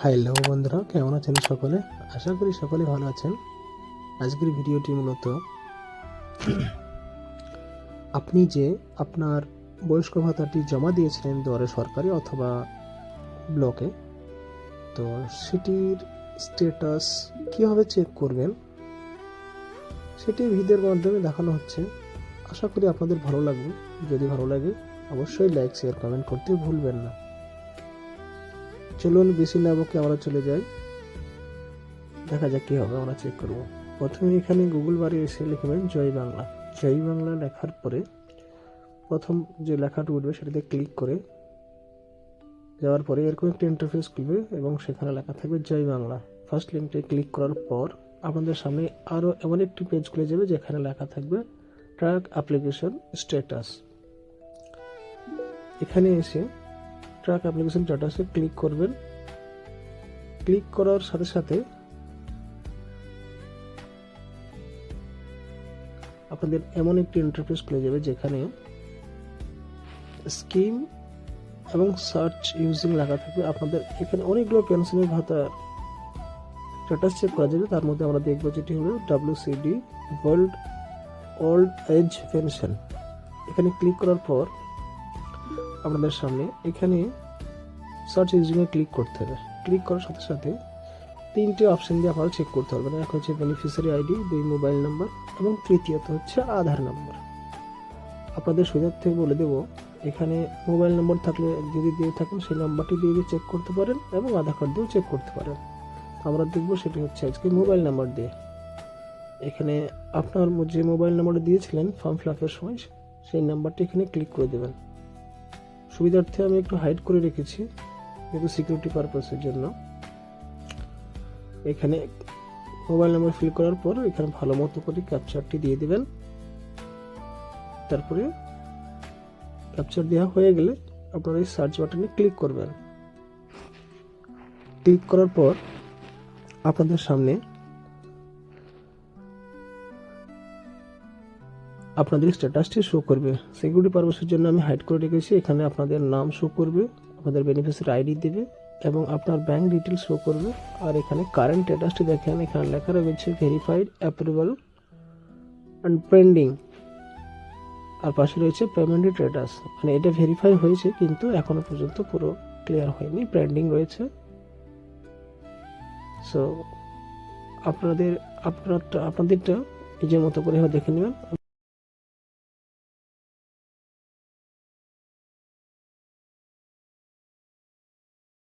Hello বন্ধুরা, কেমন আছেন সকলে? আশা করি সকলে ভালো আছেন। আজকের ভিডিওটি মূলত আপনি যে আপনার বয়স্ক ভাতাটি জমা দিয়েছিলেন দুয়ারে সরকারি অথবা ব্লকে, তো সেটির স্ট্যাটাস কীভাবে চেক করবেন সেটি ভিডিওর মাধ্যমে দেখানো হচ্ছে। আশা করি আপনাদের ভালো লাগবে। যদি ভালো লাগে অবশ্যই লাইক, শেয়ার, কমেন্ট করতে ভুলবেন না। চলুন বেশি না বকে আমরা চলে যাই, দেখা যাক কী হবে। আমরা চেক করব। প্রথমে এখানে গুগল বারে এসে লিখবেন জয় বাংলা। জয় বাংলা লেখার পরে প্রথম যে লেখাটা উঠবে সেটাতে ক্লিক করে যাওয়ার পরে এরকম একটা ইন্টারফেস খুলবে এবং সেখানে লেখা থাকবে জয় বাংলা। ফার্স্ট লিঙ্কটি ক্লিক করার পর আপনাদের সামনে আরও এমন একটি পেজ খুলে যাবে যেখানে লেখা থাকবে ট্র্যাক অ্যাপ্লিকেশন স্ট্যাটাস। এখানে এসে ট্র্যাক অ্যাপ্লিকেশন স্ট্যাটাসে ক্লিক করবেন। ক্লিক করার সাথে সাথে আপনাদের এমন একটি ইন্টারফেস খুলে যাবে যেখানে স্কিম এবং সার্চ ইউজিং লেখা থাকবে। আপনাদের এখানে অনেকগুলো পেনশনের ভাতা স্ট্যাটাস চেক করা যাবে। তার মধ্যে আমরা দেখব যেটি হলো WCD world old age pension. এখানে ক্লিক করার পর আপনাদের সামনে এখানে সার্চ ইউজিংয়ে ক্লিক করতে হবে। ক্লিক করার সাথে সাথে তিনটে অপশন দিয়ে আপনারা চেক করতে পারবেন। এক হচ্ছে বেনিফিশিয়ারি আইডি, দুই মোবাইল নাম্বার এবং তৃতীয়ত হচ্ছে আধার নাম্বার। আপনাদের সুবিধার্থে বলে দেব, এখানে মোবাইল নম্বর থাকলে যদি দিয়ে থাকেন সেই নাম্বারটি দিয়ে চেক করতে পারেন এবং আধার কার্ড দিয়েও চেক করতে পারেন। আমরা দেখব সেটি হচ্ছে আজকে মোবাইল নাম্বার দিয়ে। এখানে আপনার যে মোবাইল নাম্বারটা দিয়েছিলেন ফর্ম ফিল আপের সময় সেই নাম্বারটি এখানে ক্লিক করে দেবেন। সুবিধার্থে আমি একটু হাইড করে রেখেছি যেহেতু সিকিউরিটি পারপাসের জন্য। এখানে মোবাইল নাম্বার ফিল করার পর এখানে ভালো মতো করে ক্যাপচারটি দিয়ে দেবেন। তারপরে ক্যাপচার দেওয়া হয়ে গেলে আপনারা এই সার্চ বাটনে ক্লিক করবেন। ক্লিক করার পর আপনাদের সামনে আপনাদের স্ট্যাটাসটি শো করবে। সিকিউরিটি পারপাসের জন্য আমি হাইড করে রেখেছি। এখানে আপনাদের নাম শো করবে, আপনাদের বেনিফিশিয়ারি আইডি দেবে এবং আপনার ব্যাংক ডিটেলস শো করবে। আর এখানে কারেন্ট স্ট্যাটাসটি দেখেন, এখানে লেখা রয়েছে ভেরিফাইড, অ্যাপ্রুভাল অ্যান্ড পেন্ডিং। আর পাশে রয়েছে পেমেন্ট স্ট্যাটাস, মানে এটা ভেরিফাই হয়েছে কিন্তু এখনো পর্যন্ত পুরো ক্লিয়ার হয়নি, পেন্ডিং রয়েছে। সো আপনাদেরটা নিজের মতো করে দেখে নেবেন।